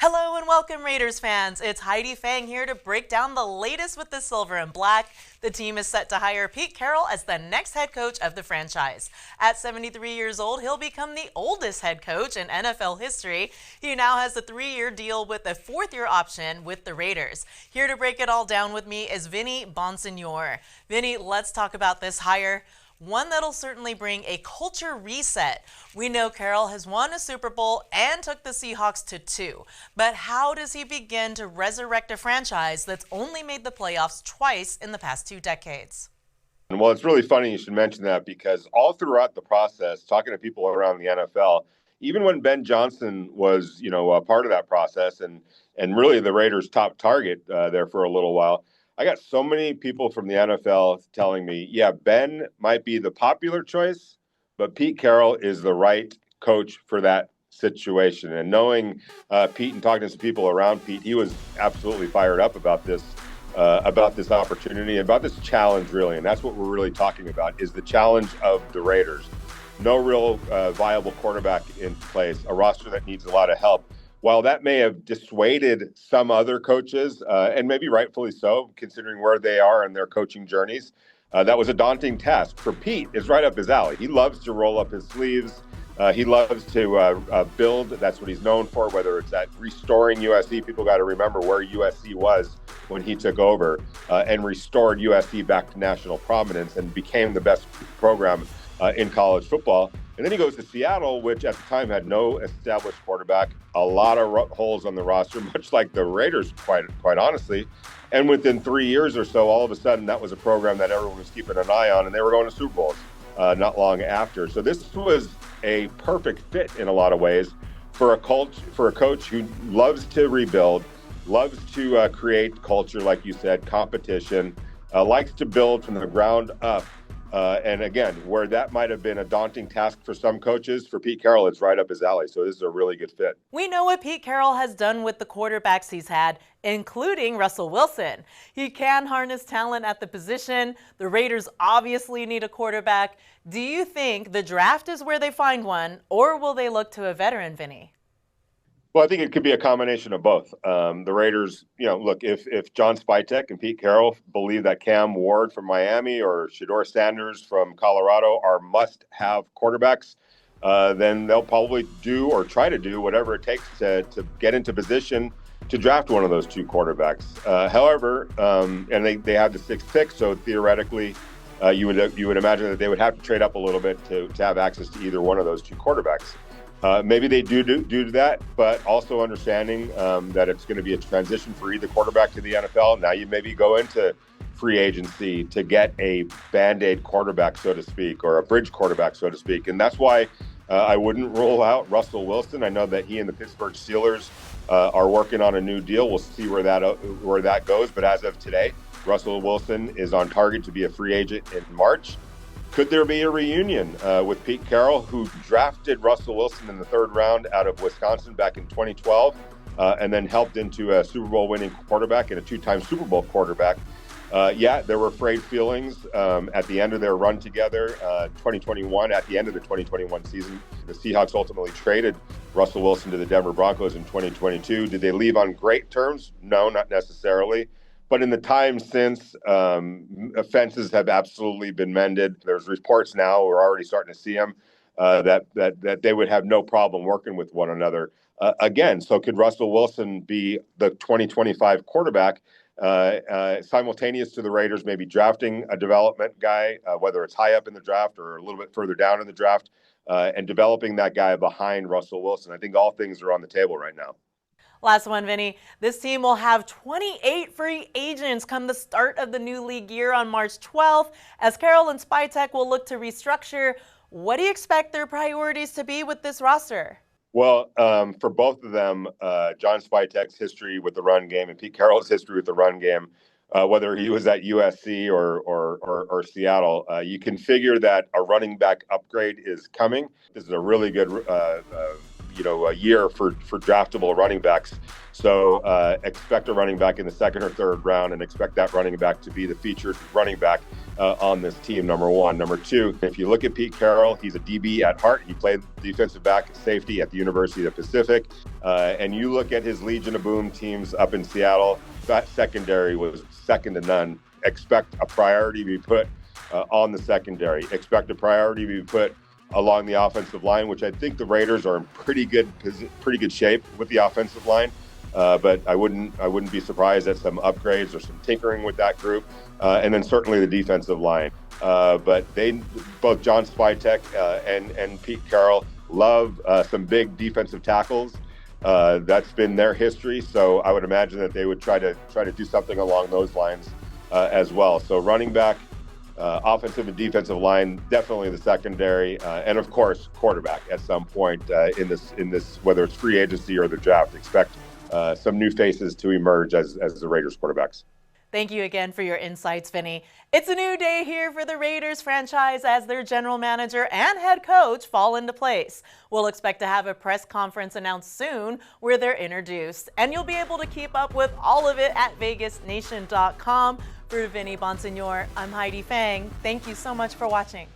Hello and welcome, Raiders fans. It's Heidi Fang here to break down the latest with the Silver and Black. The team is set to hire Pete Carroll as the next head coach of the franchise. At 73 years old, he'll become the oldest head coach in NFL history. He now has a 3-year deal with a 4th-year option with the Raiders. Here to break it all down with me is Vinny Bonsignore. Vinny, let's talk about this hire. One that'll certainly bring a culture reset. We know Carroll has won a Super Bowl and took the Seahawks to 2. But how does he begin to resurrect a franchise that's only made the playoffs twice in the past 2 decades? Well, it's really funny you should mention that because all throughout the process, talking to people around the NFL, even when Ben Johnson was, a part of that process and really the Raiders' top target there for a little while, I got so many people from the NFL telling me, yeah, Ben might be the popular choice, but Pete Carroll is the right coach for that situation. And knowing Pete and talking to some people around Pete, he was absolutely fired up about this opportunity, about this challenge, really. And that's what we're really talking about, is the challenge of the Raiders. No real viable quarterback in place, a roster that needs a lot of help. While that may have dissuaded some other coaches, and maybe rightfully so, considering where they are in their coaching journeys, that was a daunting task. For Pete, it's right up his alley. He loves to roll up his sleeves. He loves to build. That's what he's known for, whether it's at restoring USC. People got to remember where USC was when he took over and restored USC back to national prominence and became the best program in college football. And then he goes to Seattle, which at the time had no established quarterback, a lot of holes on the roster, much like the Raiders, quite honestly. And within 3 years or so, all of a sudden, that was a program that everyone was keeping an eye on, and they were going to Super Bowls not long after. So this was a perfect fit in a lot of ways for a coach who loves to rebuild, loves to create culture, like you said, competition, likes to build from the ground up. And again, where that might have been a daunting task for some coaches, for Pete Carroll, it's right up his alley. So this is a really good fit. We know what Pete Carroll has done with the quarterbacks he's had, including Russell Wilson. He can harness talent at the position. The Raiders obviously need a quarterback. Do you think the draft is where they find one, or will they look to a veteran, Vinny? Well, I think it could be a combination of both. The Raiders, look, if John Spytek and Pete Carroll believe that Cam Ward from Miami or Shedeur Sanders from Colorado are must-have quarterbacks, then they'll probably do or try to do whatever it takes to get into position to draft one of those 2 quarterbacks. However, and they have the 6th pick, so theoretically, you would imagine that they would have to trade up a little bit to have access to either one of those 2 quarterbacks. Maybe they do that, but also understanding that it's going to be a transition for either quarterback to the NFL. Now you maybe go into free agency to get a Band-Aid quarterback, so to speak, or a bridge quarterback, so to speak. And that's why I wouldn't rule out Russell Wilson. I know that he and the Pittsburgh Steelers are working on a new deal. We'll see where that goes. But as of today, Russell Wilson is on target to be a free agent in March. Could there be a reunion with Pete Carroll, who drafted Russell Wilson in the 3rd round out of Wisconsin back in 2012, and then helped into a Super Bowl winning quarterback and a 2-time Super Bowl quarterback? Yeah, there were frayed feelings at the end of their run together. 2021, at the end of the 2021 season, the Seahawks ultimately traded Russell Wilson to the Denver Broncos in 2022. Did they leave on great terms? No, not necessarily. But in the time since, offenses have absolutely been mended. There's reports now, we're already starting to see them, that they would have no problem working with one another. Again, so could Russell Wilson be the 2025 quarterback simultaneous to the Raiders maybe drafting a development guy, whether it's high up in the draft or a little bit further down in the draft, and developing that guy behind Russell Wilson? I think all things are on the table right now. Last one, Vinny. This team will have 28 free agents come the start of the new league year on March 12th, as Carroll and Spytek will look to restructure. What do you expect their priorities to be with this roster? Well, for both of them, John Spytek's history with the run game and Pete Carroll's history with the run game, whether he was at USC or Seattle, you can figure that a running back upgrade is coming. This is a really good a year for draftable running backs. So expect a running back in the second or third round, and expect that running back to be the featured running back on this team, number one. Number two, if you look at Pete Carroll, he's a DB at heart. He played defensive back safety at the University of the Pacific. And you look at his Legion of Boom teams up in Seattle, that secondary was second to none. Expect a priority to be put on the secondary. Expect a priority to be put along the offensive line, which I think the Raiders are in pretty good shape with the offensive line. But I wouldn't be surprised at some upgrades or some tinkering with that group, and then certainly the defensive line. But both John Spytek and Pete Carroll love some big defensive tackles. That's been their history, so I would imagine that they would try to do something along those lines as well. So running back, offensive and defensive line, definitely the secondary, and of course quarterback at some point in this whether it's free agency or the draft. Expect some new faces to emerge as the Raiders quarterbacks. Thank you again for your insights, Vinny. It's a new day here for the Raiders franchise as their general manager and head coach fall into place. We'll expect to have a press conference announced soon where they're introduced. And you'll be able to keep up with all of it at vegasnation.com. For Vinny Bonsignore, I'm Heidi Fang. Thank you so much for watching.